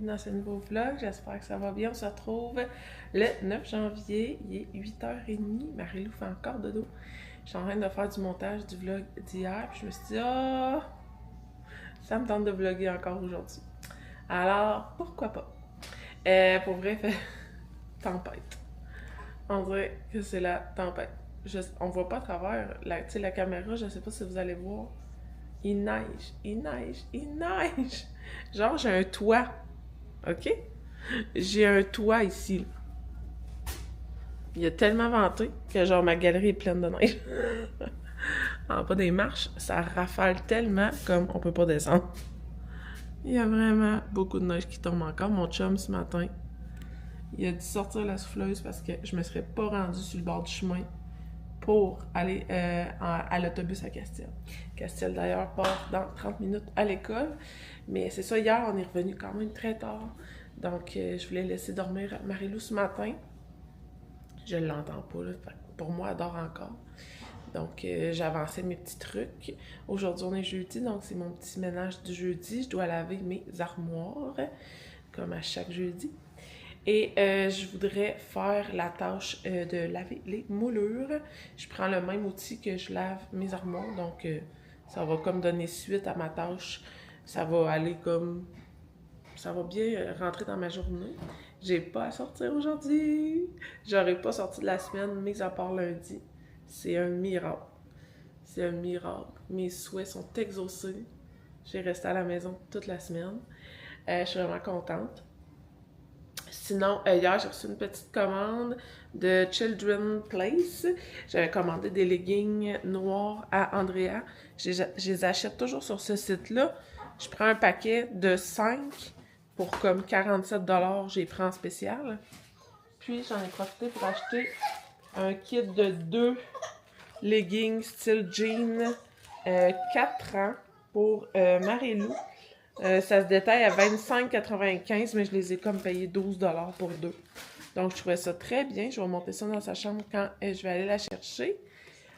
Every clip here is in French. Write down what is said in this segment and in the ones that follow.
dans ce nouveau vlog. J'espère que ça va bien. On se retrouve le 9 janvier. Il est 8h30. Marie-Lou fait encore dodo. Je suis en train de faire du montage du vlog d'hier. Puis je me suis dit, ça me tente de vlogger encore aujourd'hui. Alors, pourquoi pas? Pour vrai, fait tempête. On dirait que c'est la tempête. On voit pas à travers la caméra. Je sais pas si vous allez voir. Il neige, il neige, il neige. Genre, j'ai un toit. OK? J'ai un toit ici. Il y a tellement venté que genre ma galerie est pleine de neige. En bas des marches, ça rafale tellement comme on peut pas descendre. Il y a vraiment beaucoup de neige qui tombe encore. Mon chum, ce matin, il a dû sortir la souffleuse parce que je me serais pas rendue sur le bord du chemin pour aller à l'autobus à Castiel. Castiel, d'ailleurs, part dans 30 minutes à l'école. Mais c'est ça, hier, on est revenu quand même très tard. Donc, je voulais laisser dormir Marie-Lou ce matin. Je l'entends pas, là. Pour moi, elle dort encore. Donc, j'avançais mes petits trucs. Aujourd'hui, on est jeudi, donc c'est mon petit ménage du jeudi. Je dois laver mes armoires, comme à chaque jeudi. Et je voudrais faire la tâche de laver les moulures. Je prends le même outil que je lave mes armoires, donc ça va comme donner suite à ma tâche. Ça va aller comme... ça va bien rentrer dans ma journée. J'ai pas à sortir aujourd'hui. J'aurais pas sorti de la semaine, mis à part lundi. C'est un miracle. C'est un miracle. Mes souhaits sont exaucés. J'ai resté à la maison toute la semaine. Je suis vraiment contente. Sinon, hier, j'ai reçu une petite commande de Children Place. J'avais commandé des leggings noirs à Andrea. Je les achète toujours sur ce site-là. Je prends un paquet de 5 pour comme 47$. J'ai pris en spécial. Puis, j'en ai profité pour acheter un kit de 2 leggings style jean 4 ans pour Marie-Lou. Ça se détaille à 25,95$, mais je les ai comme payés 12$ pour 2. Donc, je trouvais ça très bien. Je vais monter ça dans sa chambre quand je vais aller la chercher.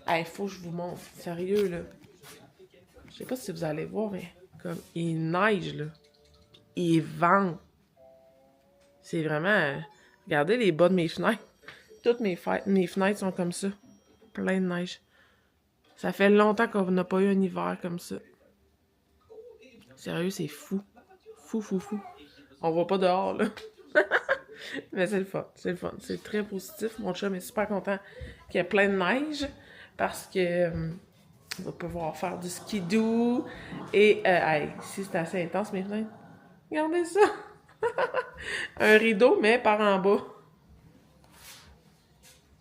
Il faut que je vous montre. Sérieux, là. Je sais pas si vous allez voir, mais comme il neige, là. Il vente. C'est vraiment... regardez les bas de mes fenêtres. Toutes mes fenêtres sont comme ça. Plein de neige. Ça fait longtemps qu'on n'a pas eu un hiver comme ça. Sérieux, c'est fou. Fou, fou, fou. On va pas dehors, là. Mais c'est le fun. C'est le fun. C'est très positif. Mon chum est super content qu'il y ait plein de neige parce que on va pouvoir faire du skidoo. Et ici, c'est assez intense, mes fenêtres. Regardez ça. Un rideau, mais par en bas.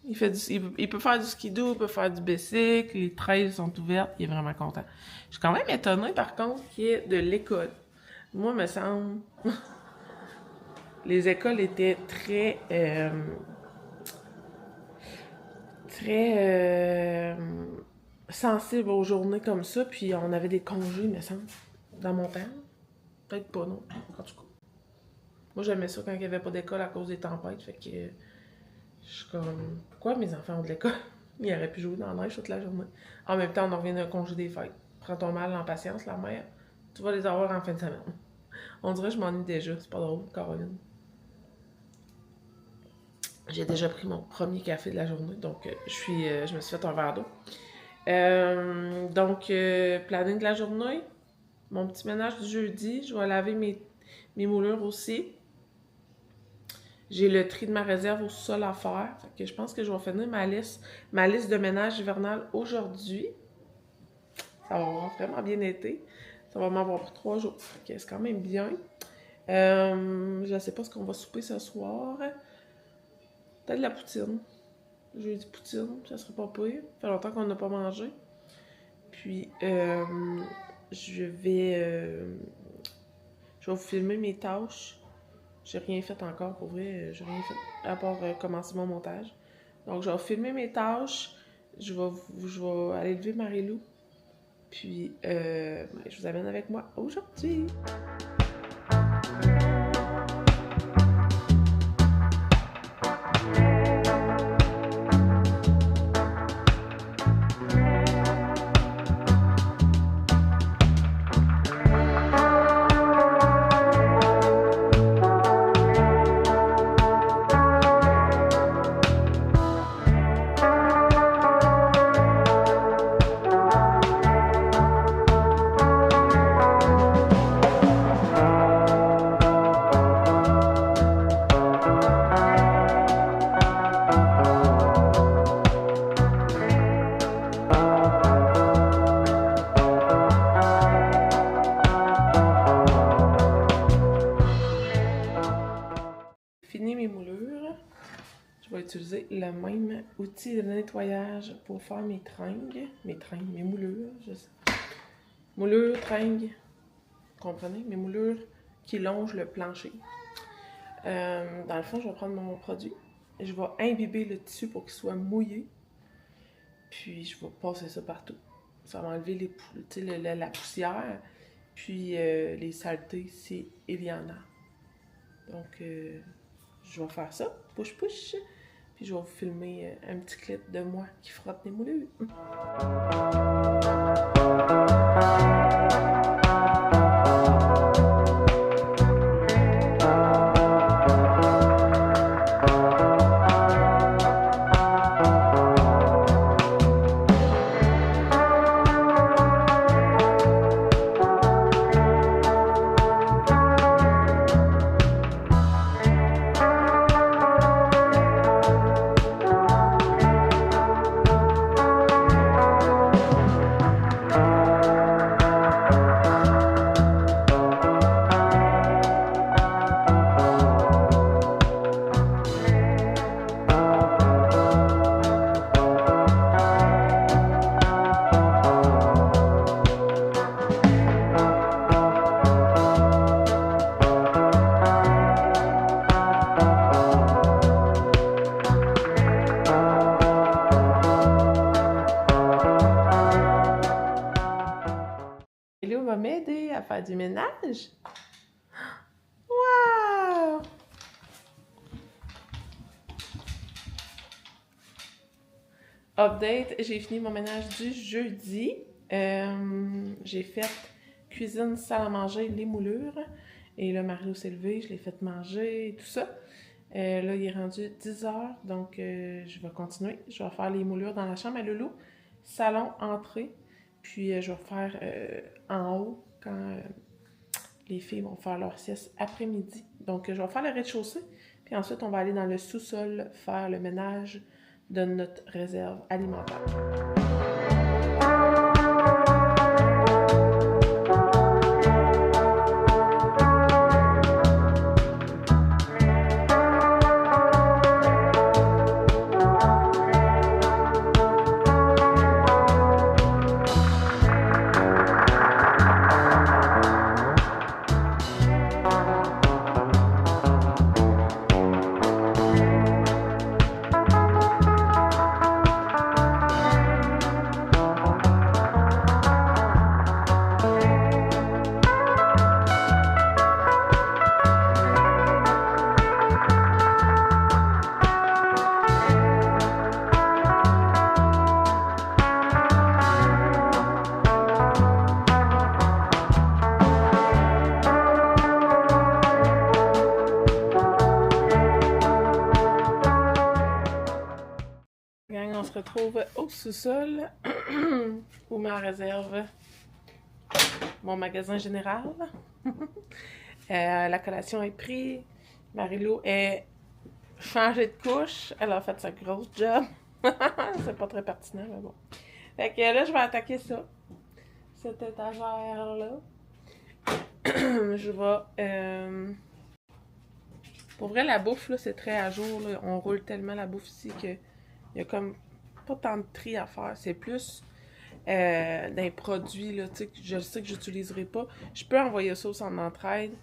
Il peut faire du skidoo, il peut faire du bicycle, les trails sont ouvertes, il est vraiment content. Je suis quand même étonnée, par contre, qu'il y ait de l'école. Moi, me semble... les écoles étaient très sensibles aux journées comme ça, puis on avait des congés, me semble, dans mon temps. Peut-être pas, non. En tout cas. Moi, j'aimais ça quand il n'y avait pas d'école à cause des tempêtes, fait que... je suis comme, pourquoi mes enfants ont de l'école? Ils auraient pu jouer dans la neige toute la journée. En même temps, on en revient d'un congé des fêtes. Prends ton mal en patience, la mère. Tu vas les avoir en fin de semaine. On dirait que je m'ennuie déjà. C'est pas drôle, Caroline. J'ai déjà pris mon premier café de la journée, donc je me suis fait un verre d'eau. Donc, planning de la journée. Mon petit ménage du jeudi. Je vais laver mes moulures aussi. J'ai le tri de ma réserve au sol à faire. Fait que je pense que je vais finir ma liste de ménage hivernal aujourd'hui. Ça va avoir vraiment bien été. Ça va m'avoir pour 3 jours. Fait que c'est quand même bien. Je ne sais pas ce qu'on va souper ce soir. Peut-être de la poutine. J'ai dit poutine, ça serait pas pire. Ça fait longtemps qu'on n'a pas mangé. Puis, je vais vous filmer mes tâches. J'ai rien fait encore, pour vrai. J'ai rien fait à part commencer mon montage. Donc, je vais filmer mes tâches. Je vais aller lever Marie-Lou. Puis, je vous amène avec moi aujourd'hui. le même outil de nettoyage pour faire mes moulures, je sais. Moulures, tringues, vous comprenez? Mes moulures qui longent le plancher. Dans le fond, je vais prendre mon produit. Je vais imbiber le tissu pour qu'il soit mouillé. Puis, je vais passer ça partout. Ça va enlever la poussière. Puis, les saletés, si il y en a. Donc, je vais faire ça. Push, push. Puis, je vais vous filmer un petit clip de moi qui frotte mes moulures. Léo va m'aider à faire du ménage. Wow! Update, j'ai fini mon ménage du jeudi. J'ai fait cuisine, salle à manger, les moulures. Et là, Mario s'est levé, je l'ai fait manger et tout ça. Là, il est rendu 10h, donc je vais continuer. Je vais faire les moulures dans la chambre à Loulou. Salon, entrée. Puis je vais faire en haut quand les filles vont faire leur sieste après-midi. Donc je vais faire le rez-de-chaussée. Puis ensuite, on va aller dans le sous-sol faire le ménage de notre réserve alimentaire. On se retrouve au sous-sol où ma réserve mon magasin général. La collation est prise. Marie-Lou est changée de couche. Elle a fait sa grosse job. C'est pas très pertinent, mais bon. Fait que là, je vais attaquer ça. Cette étagère-là. Je vais... Pour vrai, la bouffe, là, c'est très à jour. Là. On roule tellement la bouffe ici que il y a comme pas tant de tri à faire. C'est plus d'un produit, là, tu sais, je sais que j'utiliserai pas. Je peux envoyer ça en entraide.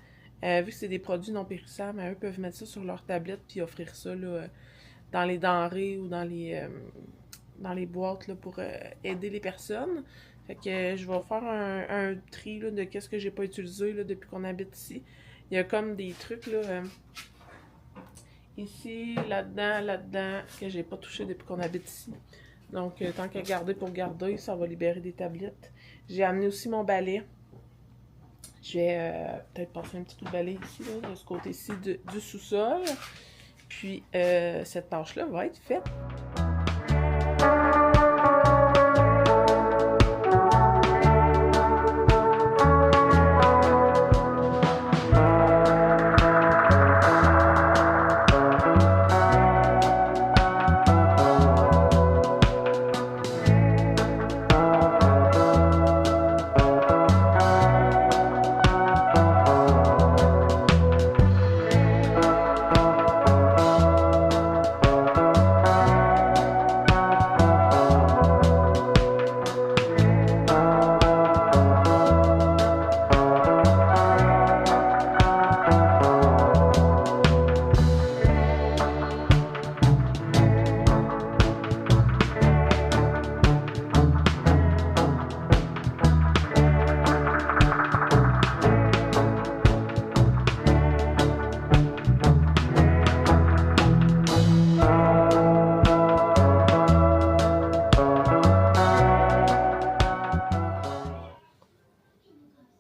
Vu que c'est des produits non périssables, eux peuvent mettre ça sur leur tablette puis offrir ça là, dans les denrées ou dans les boîtes là, pour aider les personnes. Fait que je vais faire un tri là, de qu'est-ce que j'ai pas utilisé là, depuis qu'on habite ici. Il y a comme des trucs là... ici, là-dedans, que j'ai pas touché depuis qu'on habite ici. Donc, tant qu'à garder pour garder, ça va libérer des tablettes. J'ai amené aussi mon balai. Je vais peut-être passer un petit coup de balai ici, là, de ce côté-ci du sous-sol. Puis, cette tâche-là va être faite.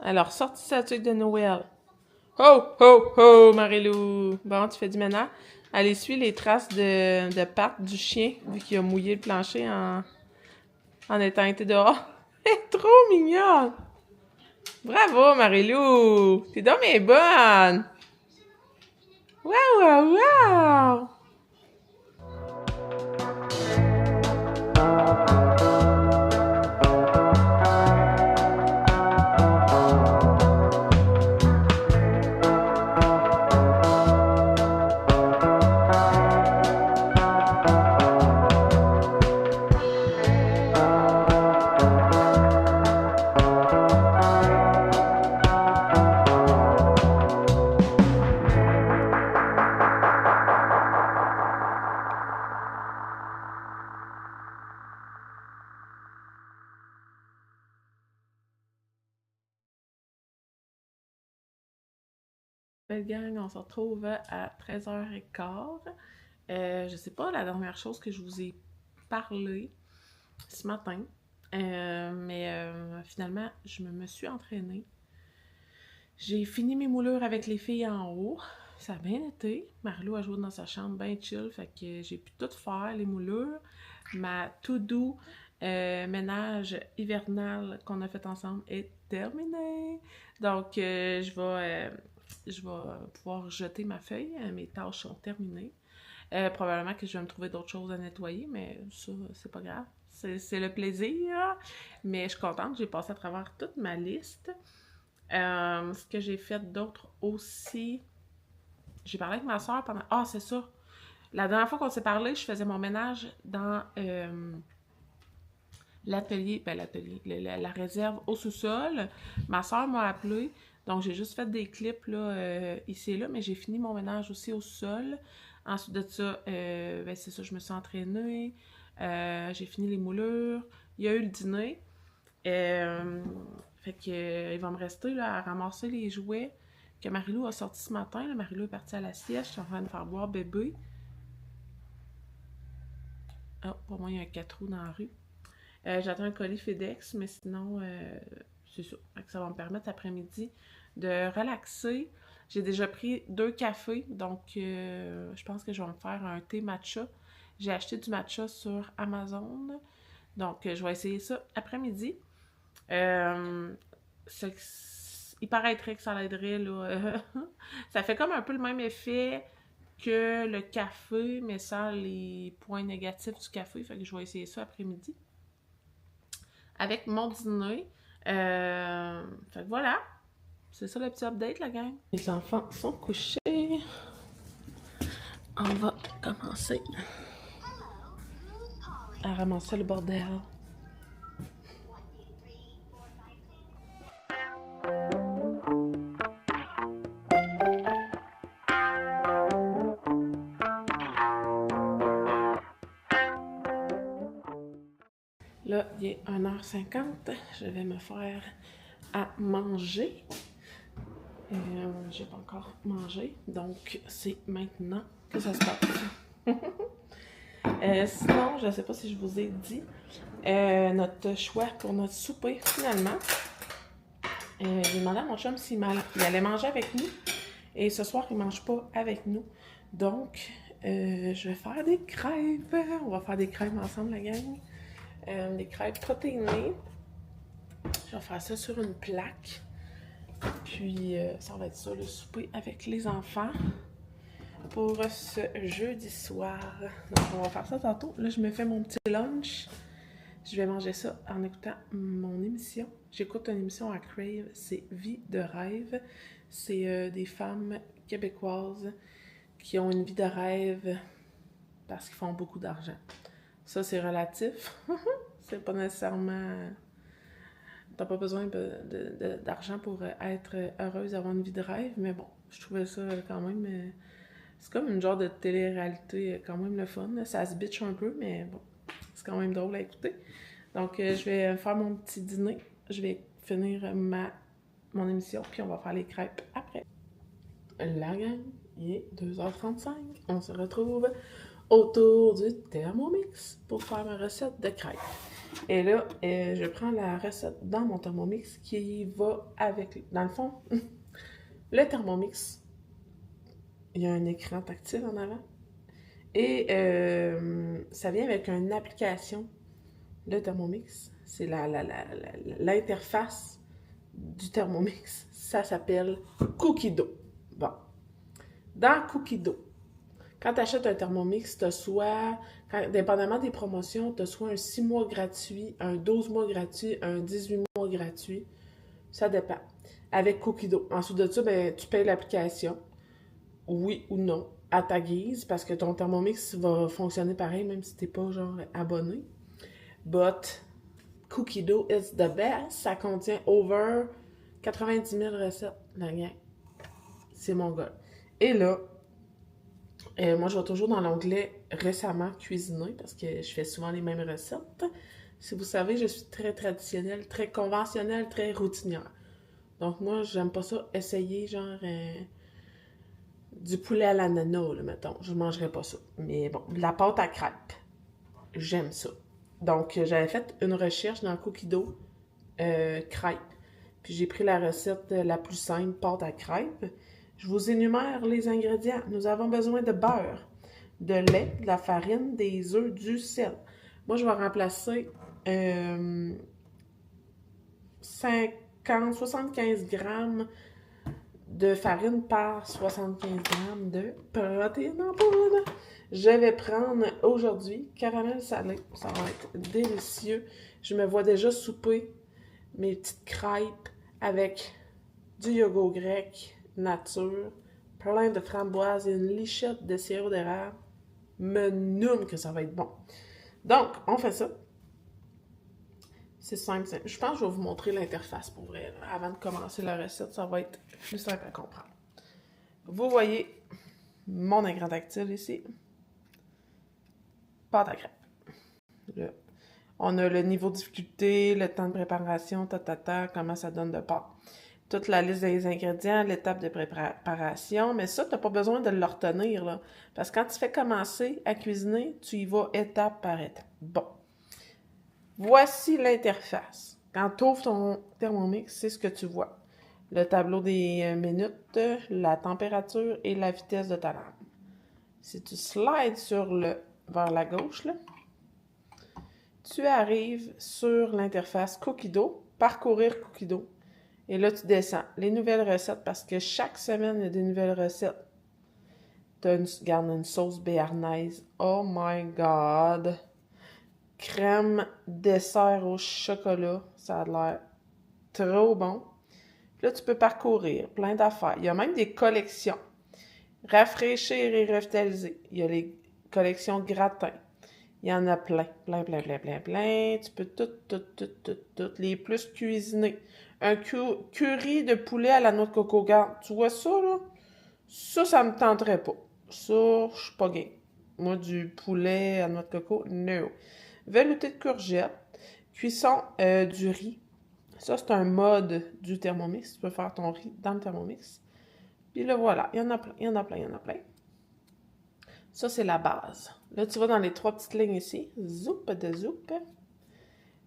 Alors, sortie sa tuque de Noël. Ho, ho, ho, Marilou! Bon, tu fais du ménage. Elle essuie les traces de pattes du chien, vu qu'il a mouillé le plancher en étant été dehors. Elle est trop mignonne! Bravo, Marilou! T'es donc bien bonne! Waouh, waouh, waouh! Belle gang, on se retrouve à 13h15. Je sais pas la dernière chose que je vous ai parlé ce matin, mais finalement, je me suis entraînée. J'ai fini mes moulures avec les filles en haut. Ça a bien été. Marilou a joué dans sa chambre bien chill, fait que j'ai pu tout faire, les moulures. Ma to-do ménage hivernal qu'on a fait ensemble est terminée. Donc, je vais pouvoir jeter ma feuille. Mes tâches sont terminées. Probablement que je vais me trouver d'autres choses à nettoyer, mais ça, c'est pas grave. C'est le plaisir. Mais je suis contente. J'ai passé à travers toute ma liste. Ce que j'ai fait d'autre aussi, j'ai parlé avec ma soeur pendant... Ah, c'est ça! La dernière fois qu'on s'est parlé, je faisais mon ménage dans l'atelier, la réserve au sous-sol. Ma soeur m'a appelé, donc j'ai juste fait des clips là, ici et là, mais j'ai fini mon ménage aussi au sous-sol. Ensuite de ça, c'est ça, je me suis entraînée, j'ai fini les moulures, il y a eu le dîner. Fait que il va me rester là, à ramasser les jouets que Marilou a sortis ce matin. Là, Marilou est partie à la sieste, je suis en train de faire boire bébé. Ah, pour moi, il y a un 4 roues dans la rue. J'attends un colis FedEx, mais sinon, c'est ça. Ça va me permettre après-midi de relaxer. J'ai déjà pris 2 cafés, donc je pense que je vais me faire un thé matcha. J'ai acheté du matcha sur Amazon, donc je vais essayer ça après-midi. Il paraîtrait que ça l'aiderait, là. Ça fait comme un peu le même effet que le café, mais sans les points négatifs du café. Fait que je vais essayer ça après-midi. Avec mon dîner. Fait que voilà. C'est ça le petit update, la gang. Les enfants sont couchés. On va commencer à ramasser le bordel. Là, il est 1h50. Je vais me faire à manger. J'ai pas encore mangé, donc c'est maintenant que ça se passe. Sinon, je ne sais pas si je vous ai dit notre choix pour notre souper, finalement. J'ai demandé à mon chum s'il allait manger avec nous. Et ce soir, il ne mange pas avec nous. Donc, je vais faire des crêpes. On va faire des crêpes ensemble, la gang. Des crêpes protéinées. Je vais faire ça sur une plaque. Puis, ça va être ça, le souper avec les enfants pour ce jeudi soir. Donc, on va faire ça tantôt. Là, je me fais mon petit lunch. Je vais manger ça en écoutant mon émission. J'écoute une émission à Crave, c'est Vie de rêve. C'est des femmes québécoises qui ont une vie de rêve parce qu'ils font beaucoup d'argent. Ça, c'est relatif. C'est pas nécessairement... T'as pas besoin d'argent pour être heureuse, avoir une vie de rêve, mais bon, je trouvais ça quand même... c'est comme une genre de télé-réalité quand même le fun. Ça se bitch un peu, mais bon, c'est quand même drôle à écouter. Donc, je vais faire mon petit dîner. Je vais finir mon émission, puis on va faire les crêpes après. La gang, il est 2h35. On se retrouve autour du Thermomix pour faire ma recette de crêpes. Et là, je prends la recette dans mon Thermomix qui va avec... Dans le fond, le Thermomix, il y a un écran tactile en avant. Et ça vient avec une application, le Thermomix. C'est l'interface du Thermomix. Ça s'appelle Cookido. Bon. Dans Cookido, quand tu achètes un Thermomix, tu as soit, dépendamment des promotions, tu as soit un 6 mois gratuit, un 12 mois gratuit, un 18 mois gratuit. Ça dépend. Avec Cookido. Ensuite de ça, ben, tu payes l'application, oui ou non, à ta guise, parce que ton Thermomix va fonctionner pareil, même si t'es pas genre abonné. But Cookido is the best. Ça contient over 90 000 recettes, la gang. C'est mon gars. Et là, moi, je vais toujours dans l'onglet récemment cuisiné parce que je fais souvent les mêmes recettes. Si vous savez, je suis très traditionnelle, très conventionnelle, très routinière. Donc moi, j'aime pas ça essayer genre du poulet à l'ananas, là, mettons. Je mangerais pas ça. Mais bon, de la pâte à crêpes. J'aime ça. Donc, j'avais fait une recherche dans Cookido crêpes. Puis j'ai pris la recette la plus simple, pâte à crêpes. Je vous énumère les ingrédients. Nous avons besoin de beurre, de lait, de la farine, des œufs, du sel. Moi, je vais remplacer 75 grammes de farine par 75 grammes de protéines en poudre. Je vais prendre aujourd'hui caramel salé. Ça va être délicieux. Je me vois déjà souper mes petites crêpes avec du yogourt grec nature, plein de framboises et une lichette de sirop d'érable. Me nomme que ça va être bon. Donc, on fait ça. C'est simple. Je pense que je vais vous montrer l'interface pour vrai. Là. Avant de commencer la recette, ça va être plus simple à comprendre. Vous voyez mon écran tactile ici. Pâte à crêpes. Là, on a le niveau de difficulté, le temps de préparation, comment ça donne de pâte. Toute la liste des ingrédients, l'étape de préparation, mais ça, tu n'as pas besoin de le retenir, là. Parce que quand tu fais commencer à cuisiner, tu y vas étape par étape. Bon. Voici l'interface. Quand tu ouvres ton Thermomix, c'est ce que tu vois. Le tableau des minutes, la température et la vitesse de ta lampe. Si tu slides vers la gauche, là, tu arrives sur l'interface Cookido, parcourir Cookido. Et là, tu descends. Les nouvelles recettes, parce que chaque semaine, il y a des nouvelles recettes. Tu gardes une sauce béarnaise. Oh my God! Crème dessert au chocolat. Ça a l'air trop bon. Puis là, tu peux parcourir plein d'affaires. Il y a même des collections. Rafraîchir et revitaliser. Il y a les collections gratins. Il y en a plein. Tu peux toutes les plus cuisiner. Un curry de poulet à la noix de coco. Regarde, tu vois ça, là? Ça me tenterait pas. Ça, je suis pas game. Moi, du poulet à noix de coco, no. Velouté de courgette. Cuisson du riz. Ça, c'est un mode du Thermomix. Tu peux faire ton riz dans le Thermomix. Puis là, voilà. Il y en a plein. Ça, c'est la base. Là, tu vas dans les 3 petites lignes ici. Zoup.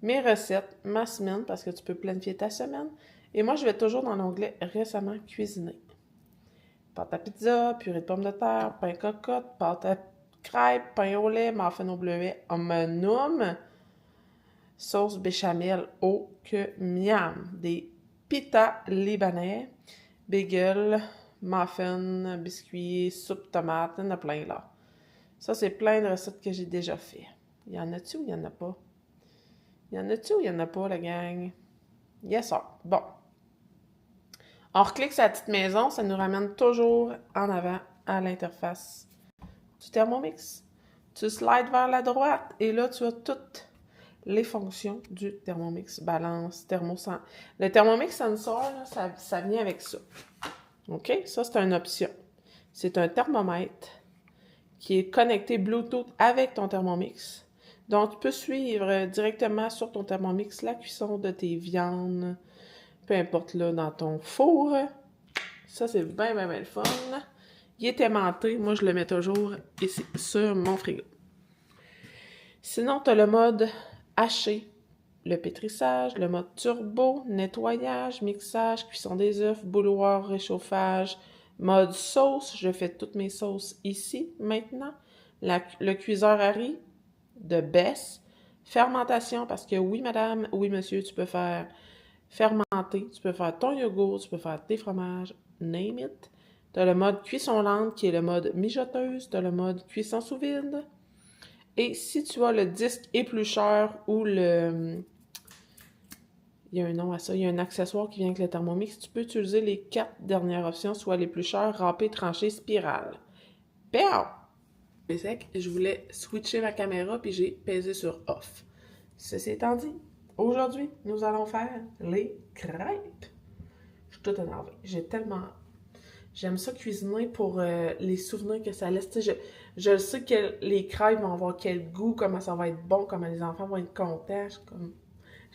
Mes recettes, ma semaine, parce que tu peux planifier ta semaine. Et moi, je vais toujours dans l'onglet récemment cuisiné. Pâte à pizza, purée de pommes de terre, pain cocotte, pâte à crêpes, pain au lait, muffin au bleuet, omenoum, sauce béchamel au que miam, des pitas libanais, bagel, muffins, biscuits, soupe tomate, il y en a plein là. Ça, c'est plein de recettes que j'ai déjà fait. Il y en a-tu ou il y en a pas? Il y en a-tu ou il y en a pas, la gang? Yes, sir. Bon. On reclique sur la petite maison, ça nous ramène toujours en avant à l'interface du Thermomix. Tu slides vers la droite et là, tu as toutes les fonctions du Thermomix. Balance, thermosensor. Le Thermomix sensor, là, ça vient avec ça. OK? Ça, c'est une option. C'est un thermomètre qui est connecté Bluetooth avec ton Thermomix. Donc, tu peux suivre directement sur ton Thermomix la cuisson de tes viandes, peu importe là, dans ton four. Ça, c'est bien le fun. Il est aimanté. Moi, je le mets toujours ici, sur mon frigo. Sinon, tu as le mode haché le pétrissage, le mode turbo, nettoyage, mixage, cuisson des œufs, bouilloire, réchauffage, mode sauce, je fais toutes mes sauces ici maintenant, le cuiseur à riz de baisse, fermentation, parce que oui madame, oui monsieur, tu peux faire fermenter, tu peux faire ton yogourt, tu peux faire tes fromages, name it. Tu as le mode cuisson lente qui est le mode mijoteuse, tu as le mode cuisson sous vide. Et si tu as le disque éplucheur ou le... Il y a un nom à ça, il y a un accessoire qui vient avec le Thermomix, tu peux utiliser les 4 dernières options, soit l'éplucheur, râpé, tranché, spirale. Péo! C'est sec, je voulais switcher ma caméra puis j'ai pesé sur off. Ceci étant dit, aujourd'hui, nous allons faire les crêpes. Je suis toute énervée. J'ai tellement... J'aime ça cuisiner pour les souvenirs que ça laisse. Je sais que les crêpes vont avoir quel goût, comment ça va être bon, comment les enfants vont être contents.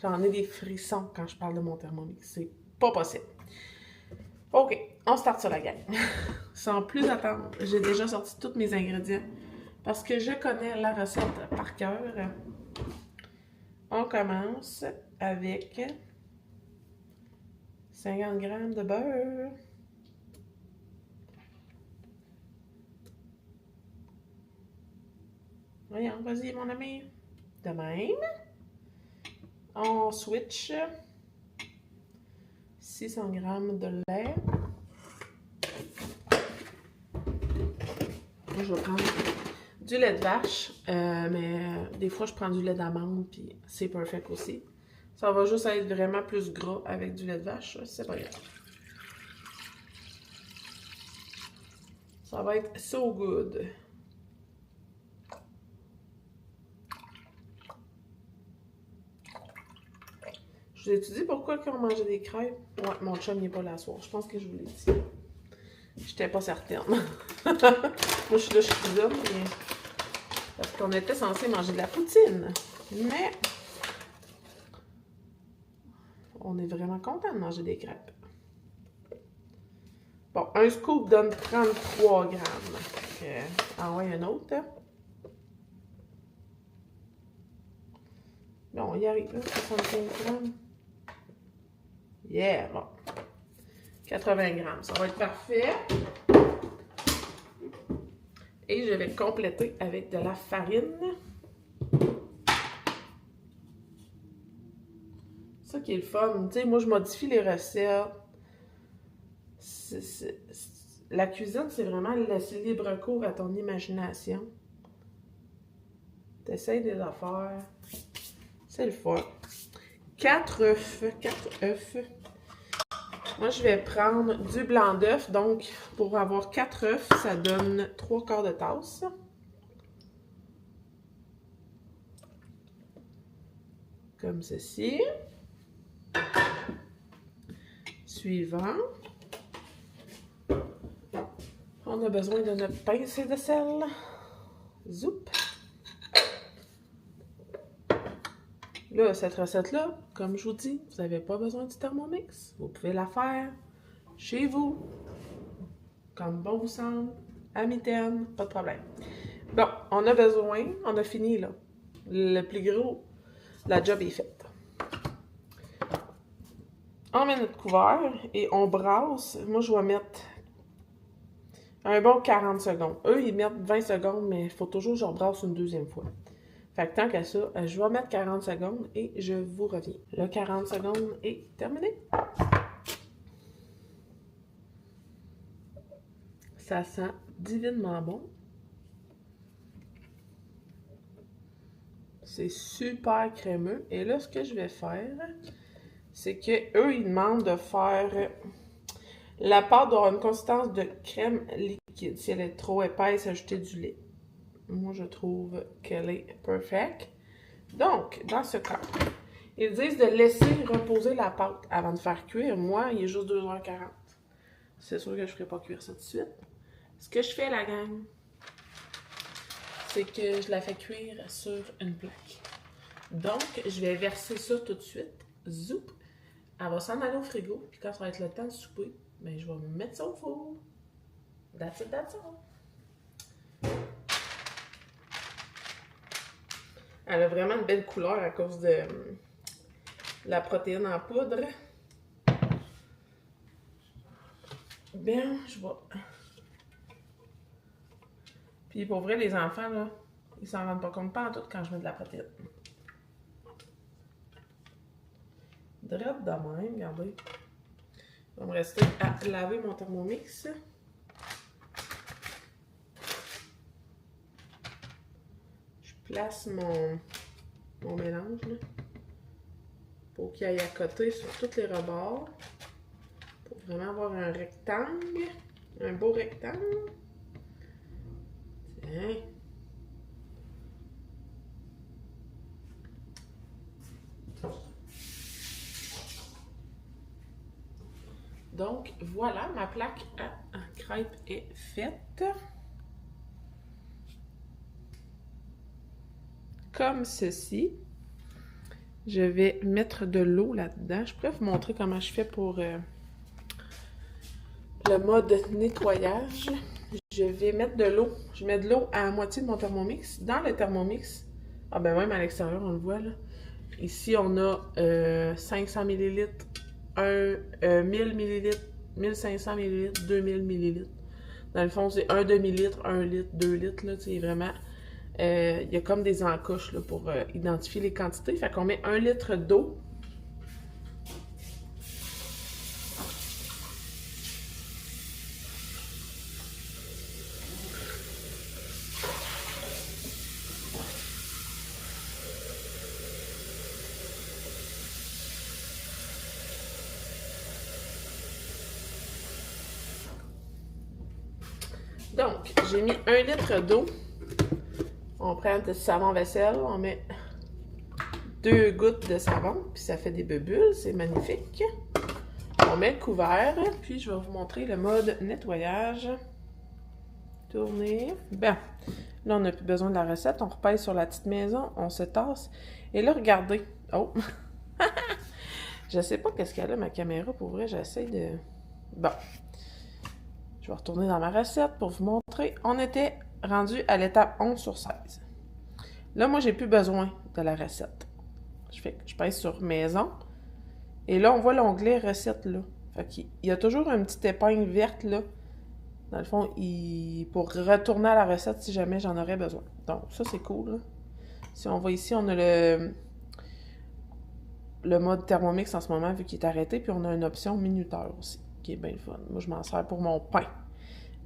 J'en ai des frissons quand je parle de mon Thermomix. C'est pas possible. OK, on start sur la gang. Sans plus attendre, j'ai déjà sorti tous mes ingrédients parce que je connais la recette par cœur. On commence avec 50 g de beurre. Voyons, vas-y, mon ami. De même. On switch 600 g de lait. Moi, je vais prendre du lait de vache, mais des fois, je prends du lait d'amande, puis c'est perfect aussi. Ça va juste être vraiment plus gras avec du lait de vache, c'est pas grave. Ça va être so good. Je vous ai dit pourquoi on mangeait des crêpes? Ouais, mon chum n'est pas là ce soir. Je pense que je vous l'ai dit. J'étais pas certaine. Moi, je suis là, je cuisine, mais... parce qu'on était censé manger de la poutine. Mais... on est vraiment content de manger des crêpes. Bon, un scoop donne 33 grammes. Donc, envoie un autre. Bon, on y arrive, là, 75 grammes. Yeah, bon. 80 grammes, ça va être parfait. Et je vais compléter avec de la farine. Ça qui est le fun. Tu sais, moi, je modifie les recettes. La cuisine, c'est vraiment laisser libre cours à ton imagination. T'essayes des affaires. C'est le fun. 4 œufs. 4 œufs. Moi, je vais prendre du blanc d'œuf. Donc, pour avoir 4 œufs, ça donne 3/4 de tasse. Comme ceci. Suivant. On a besoin de notre pincée de sel. Zoup. Là, cette recette-là, comme je vous dis, vous n'avez pas besoin du Thermomix. Vous pouvez la faire chez vous, comme bon vous semble, à mitaine, pas de problème. Bon, on a besoin, on a fini là. Le plus gros, la job est faite. On met notre couvert et on brasse. Moi, je vais mettre un bon 40 secondes. Eux, ils mettent 20 secondes, mais il faut toujours que je rebrasse une deuxième fois. Fait que tant qu'à ça, je vais mettre 40 secondes et je vous reviens. Le 40 secondes est terminé. Ça sent divinement bon. C'est super crémeux. Et là, ce que je vais faire, c'est que eux, ils demandent de faire... La pâte doit avoir une consistance de crème liquide. Si elle est trop épaisse, ajoutez du lait. Moi, je trouve qu'elle est perfect. Donc, dans ce cas, ils disent de laisser reposer la pâte avant de faire cuire. Moi, il est juste 2h40. C'est sûr que je ne ferai pas cuire ça tout de suite. Ce que je fais, la gang, c'est que je la fais cuire sur une plaque. Donc, je vais verser ça tout de suite. Zoup! Elle va s'en aller au frigo. Puis quand ça va être le temps de souper, ben, je vais me mettre ça au four. That's it, that's all. Elle a vraiment une belle couleur à cause de la protéine en poudre. Bien, je vois. Puis pour vrai, les enfants, là, ils s'en rendent pas compte pas en tout quand je mets de la protéine. Drette de même, regardez. Il va me rester à laver mon Thermomix. Je place mon mélange là, pour qu'il aille à côté sur tous les rebords. Pour vraiment avoir un rectangle. Un beau rectangle. Tiens. Donc, voilà, ma plaque à crêpes est faite. Comme ceci. Je vais mettre de l'eau là-dedans. Je pourrais vous montrer comment je fais pour le mode nettoyage. Je vais mettre de l'eau. Je mets de l'eau à la moitié de mon Thermomix. Dans le Thermomix, ah ben même à l'extérieur, on le voit là. Ici, on a 500 ml. 1000 ml, 1500 ml, 2000 ml. Dans le fond, c'est un demi-litre, 1 litre, 2 litres, là, c'est vraiment... il y a comme des encoches là, pour identifier les quantités. Fait qu'on met 1 litre d'eau. Donc, j'ai mis 1 litre d'eau. On prend du savon vaisselle, on met 2 gouttes de savon, puis ça fait des bulles, c'est magnifique. On met le couvert, puis je vais vous montrer le mode nettoyage. Tourner. Bien, là on n'a plus besoin de la recette, on repèse sur la petite maison, on se tasse. Et là, regardez. Oh! Je sais pas qu'est-ce qu'elle a, ma caméra, pour vrai, j'essaie de... Bon. Je vais retourner dans ma recette pour vous montrer. On était rendu à l'étape 11 sur 16. Là, moi, j'ai plus besoin de la recette. Je pèse sur maison. Et là, on voit l'onglet recette là. Fait qu'il y a toujours une petite épingle verte là. Dans le fond, pour retourner à la recette si jamais j'en aurais besoin. Donc, ça, c'est cool. Là. Si on va ici, on a le mode Thermomix en ce moment, vu qu'il est arrêté. Puis, on a une option minuteur aussi, qui est bien le fun. Moi, je m'en sers pour mon pain.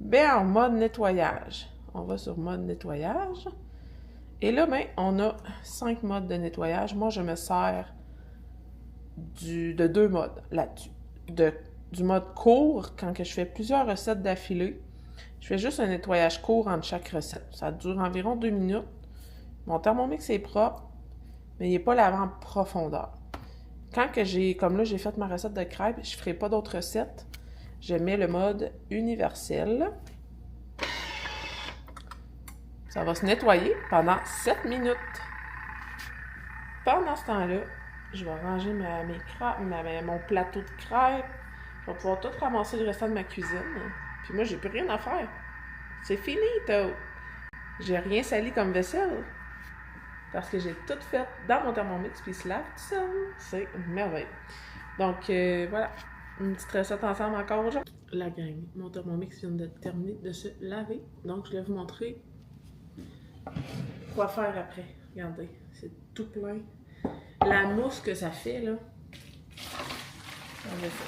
Bien, en mode nettoyage. On va sur mode nettoyage. Et là, ben, on a 5 modes de nettoyage. Moi, je me sers de 2 modes là-dessus. Du mode court, quand que je fais plusieurs recettes d'affilée, je fais juste un nettoyage court entre chaque recette. Ça dure environ 2 minutes. Mon Thermomix est propre, mais il n'est pas lavé en profondeur. Quand que comme là, j'ai fait ma recette de crêpes, je ne ferai pas d'autres recettes. Je mets le mode universel. Ça va se nettoyer pendant 7 minutes. Pendant ce temps-là, je vais ranger mon plateau de crêpes. Je vais pouvoir tout ramasser le restant de ma cuisine. Puis moi, j'ai plus rien à faire. C'est fini, tout. J'ai rien sali comme vaisselle. Parce que j'ai tout fait dans mon Thermomix, puis il se lave tout seul. C'est merveilleux. Donc, voilà. Une petite recette ensemble encore aujourd'hui. La gang, mon Thermomix vient de terminer de se laver. Donc, je vais vous montrer quoi faire après. Regardez, c'est tout plein. La mousse que ça fait, là. Regardez ça.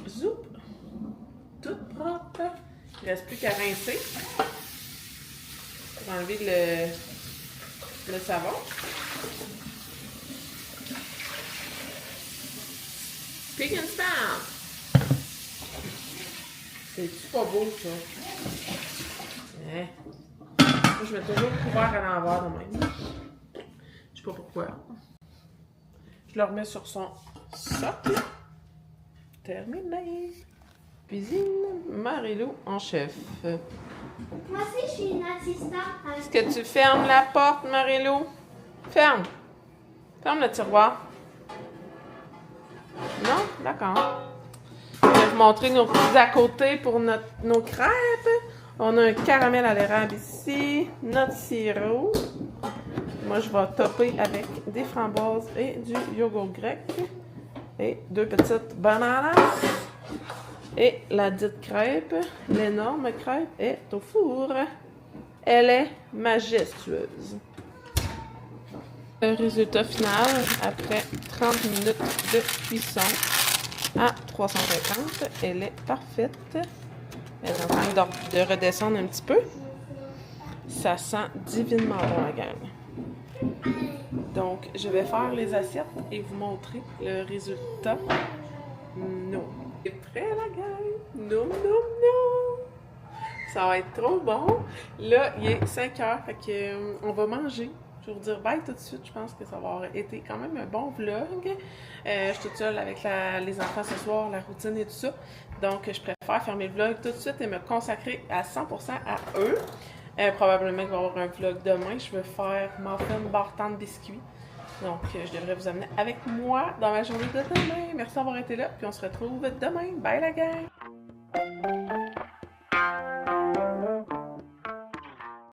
Zoup! Tout propre. Il ne reste plus qu'à rincer. Pour enlever le savon. Pig and Spam! C'est pas beau, ça. Ouais. Moi, je mets toujours le couvert à l'envers de même. Je sais pas pourquoi. Je le remets sur son socle. Terminé. Cuisine, Marie-Lou en chef. Moi aussi, je suis une assistante. Est-ce que tu fermes la porte, Marie-Lou? Ferme. Ferme le tiroir. Non? D'accord. Je vais vous montrer nos petits à côté pour nos crêpes. On a un caramel à l'érable ici. Notre sirop. Moi, je vais topper avec des framboises et du yogourt grec. Et 2 petites bananes. Et la dite crêpe, l'énorme crêpe est au four. Elle est majestueuse. Le résultat final, après 30 minutes de cuisson à 350, elle est parfaite. Elle est en train de redescendre un petit peu. Ça sent divinement bon, la gang. Donc, je vais faire les assiettes et vous montrer le résultat. Non. C'est prêt, la gang? Non, non, non! Ça va être trop bon. Là, il est 5 heures, fait que on va manger. Je vais vous dire bye tout de suite. Je pense que ça va avoir été quand même un bon vlog. Je suis toute seule avec les enfants ce soir, la routine et tout ça. Donc, je préfère fermer le vlog tout de suite et me consacrer à 100% à eux. Probablement qu'il va y avoir un vlog demain. Je vais faire muffin, bar-temps de biscuits. Donc, je devrais vous amener avec moi dans ma journée de demain. Merci d'avoir été là. Puis on se retrouve demain. Bye la gang!